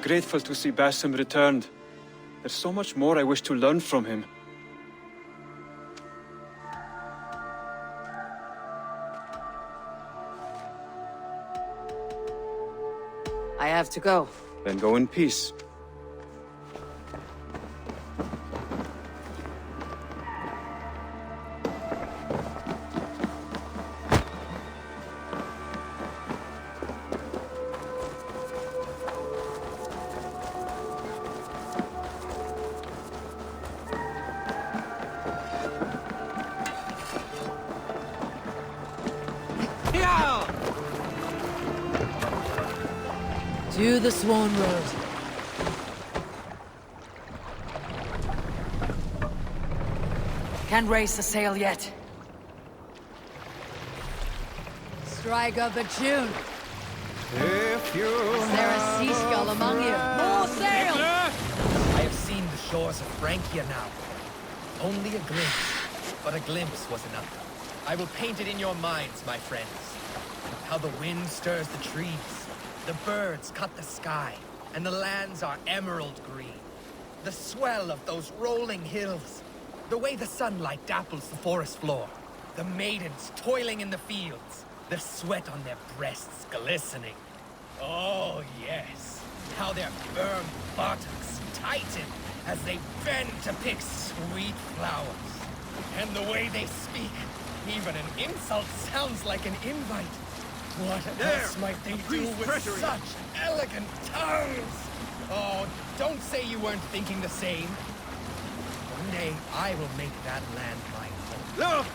grateful to see Basim returned. There's so much more I wish to learn from him. I have to go. Then go in peace. To the Swan Road. Can't raise the sail yet. Strike up a tune. If you Is there a seagull among you? More sail! I have seen the shores of Francia now. Only a glimpse, but a glimpse was enough. I will paint it in your minds, my friends. How the wind stirs the trees, the birds cut the sky, and the lands are emerald green. The swell of those rolling hills, the way the sunlight dapples the forest floor, the maidens toiling in the fields, the sweat on their breasts glistening. Oh yes, how their firm buttocks tighten as they bend to pick sweet flowers. And the way they speak, even an insult sounds like an invite. What else might they do with such elegant tongues? Oh, don't say you weren't thinking the same. One day, I will make that land my home. look,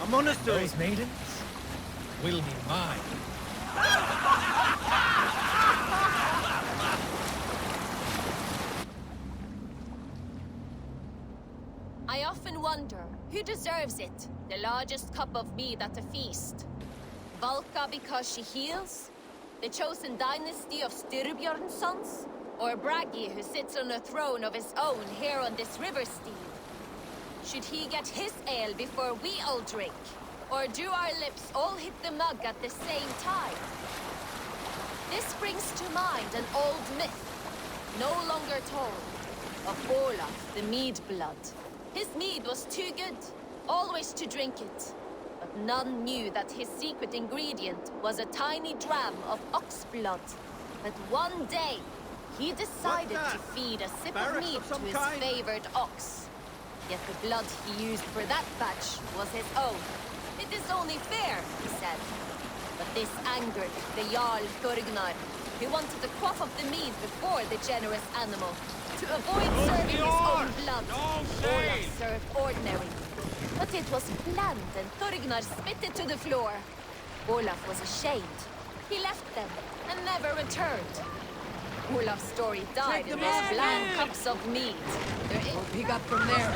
a monastery. Those maidens will be mine. I often wonder, who deserves it? The largest cup of mead at a feast? Valka because she heals? The chosen dynasty of Styrbjorn's sons? Or Bragi who sits on a throne of his own here on this river steed? Should he get his ale before we all drink? Or do our lips all hit the mug at the same time? This brings to mind an old myth, no longer told, of Olaf the Mead-blood. His mead was too good, always to drink it. But none knew that his secret ingredient was a tiny dram of ox blood. But one day, he decided to feed a sip of mead to his favored ox. Yet the blood he used for that batch was his own. It is only fair, he said. But this angered the Jarl Thorgnar, who wanted a quaff of the mead before the generous animal. To avoid serving his own blood, Olaf served ordinary. But it was bland and Thorgnar spit it to the floor. Olaf was ashamed. He left them and never returned. Olaf's story died in those bland cups of mead. We'll pick up from there.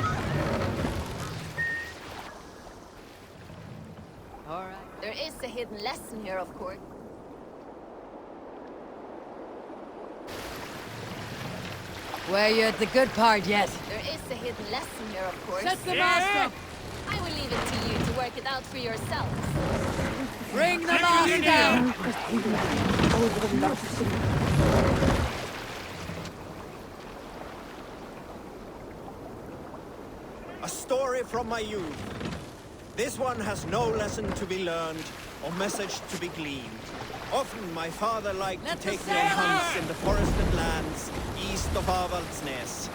All right. There is a hidden lesson here, of course. Were you at the good part yet? There is a hidden lesson here, of course. Set the mast up! I will leave it to you to work it out for yourselves. Bring the mast down! A story from my youth. This one has no lesson to be learned or message to be gleaned. Often my father liked to take me on hunts in the forested lands east of Avaldsnes.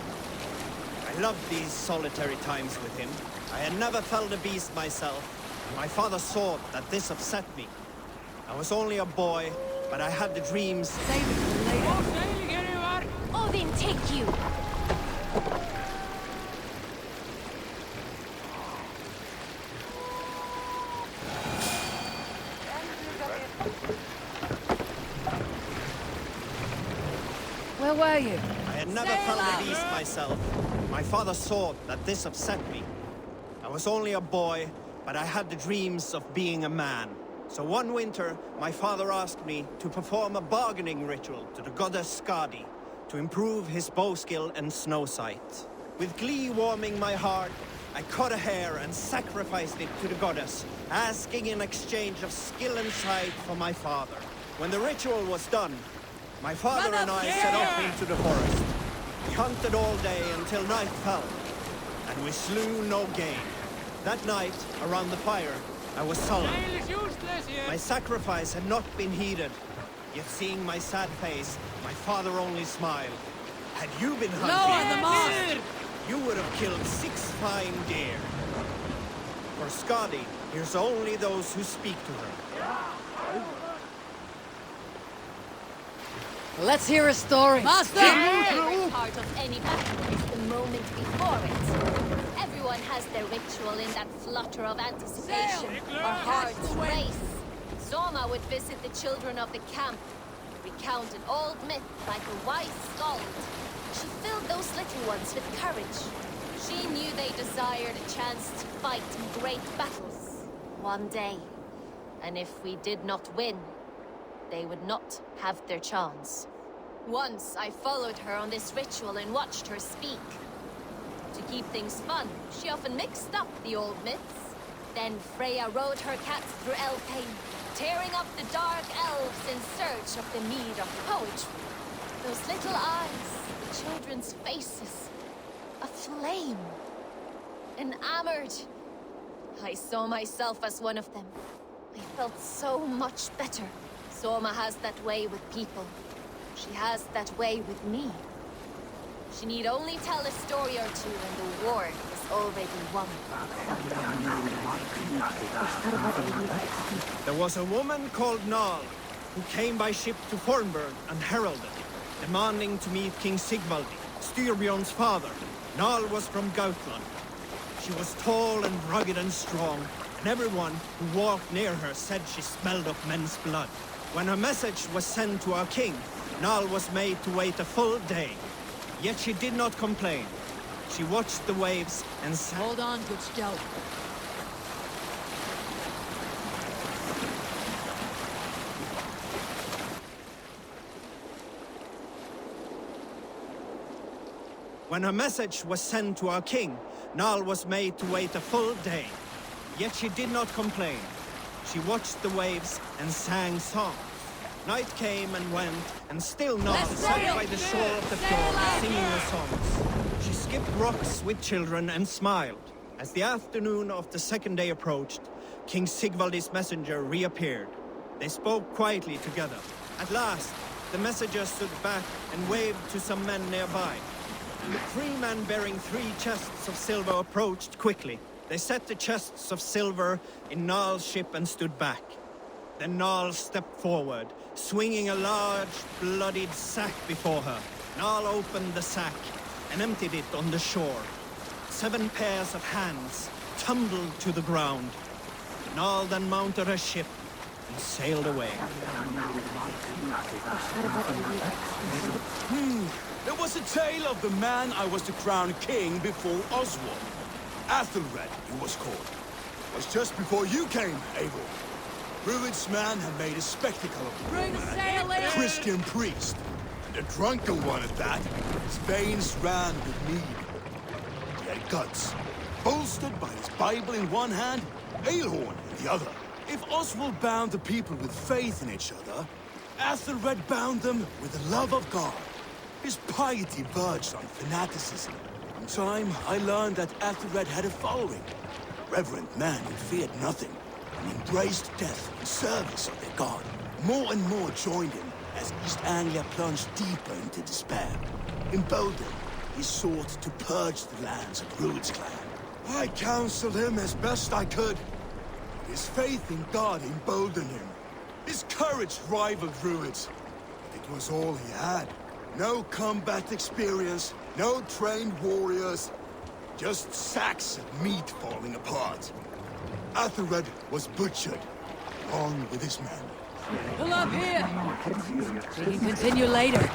I loved these solitary times with him. I had never felled a beast myself, and my father saw that this upset me. I was only a boy, but I had the dreams. Save it for later. Odin, take you! Where were you? I had never felled a beast myself. My father saw that this upset me. I was only a boy, but I had the dreams of being a man. So one winter, my father asked me to perform a bargaining ritual to the goddess Skadi to improve his bow skill and snow sight. With glee warming my heart, I cut a hair and sacrificed it to the goddess, asking in exchange of skill and sight for my father. When the ritual was done, My father and I set off into the forest. We hunted all day until night fell, and we slew no game. That night, around the fire, I was sullen. My sacrifice had not been heeded, yet seeing my sad face, my father only smiled. Had you been hunting, you would have killed 6 fine deer. For Skadi hears only those who speak to her. Let's hear a story. Master! My favorite part of any battle is the moment before it. Everyone has their ritual in that flutter of anticipation. Our hearts race. Soma would visit the children of the camp, recount an old myth like a wise scald. She filled those little ones with courage. She knew they desired a chance to fight in great battles one day. And if we did not win, they would not have their chance. Once I followed her on this ritual and watched her speak. To keep things fun, she often mixed up the old myths. Then Freya rode her cats through Elfheim, tearing up the dark elves in search of the mead of poetry. Those little eyes, the children's faces, aflame, enamored. I saw myself as one of them. I felt so much better. Soma has that way with people. She has that way with me. She need only tell a story or two and the war is already won. There was a woman called Nal, who came by ship to Fornburg and heralded, demanding to meet King Sigvaldi, Styrbjorn's father. Nal was from Gautland. She was tall and rugged and strong, and everyone who walked near her said she smelled of men's blood. When her message was sent to our king, Nal was made to wait a full day. Yet she did not complain. She watched the waves and sang. Hold on, good Skjeld. When her message was sent to our king, Nal was made to wait a full day. Yet she did not complain. She watched the waves and sang songs. Night came and went, and still Nal sat by the shore of the fjord singing her songs. She skipped rocks with children and smiled. As the afternoon of the second day approached, King Sigvaldi's messenger reappeared. They spoke quietly together. At last, the messenger stood back and waved to some men nearby. 3 men bearing 3 chests of silver approached quickly. They set the chests of silver in Nal's ship and stood back. Then Nal stepped forward, swinging a large, bloodied sack before her. Nal opened the sack and emptied it on the shore. 7 pairs of hands tumbled to the ground. Nal then mounted her ship and sailed away. There was a tale of the man I was to crown king before Oswald. Athelred, he was called. It was just before you came, Eivor. Rued's man had made a spectacle of the Bring poor the man, sail in! a Christian priest, and a drunken one at that. His veins ran with mead. He had guts, bolstered by his Bible in one hand, Aelhorn in the other. If Oswald bound the people with faith in each other, Athelred bound them with the love of God. His piety verged on fanaticism. In time, I learned that Athelred had a following. Reverent men who feared nothing and embraced death in service of their God. More and more joined him as East Anglia plunged deeper into despair. Emboldened, he sought to purge the lands of Rued's clan. I counseled him as best I could. His faith in God emboldened him. His courage rivaled Rued's. It was all he had. No combat experience, no trained warriors, just sacks of meat falling apart. Athelred was butchered, along with his men. Pull up here! We can continue later.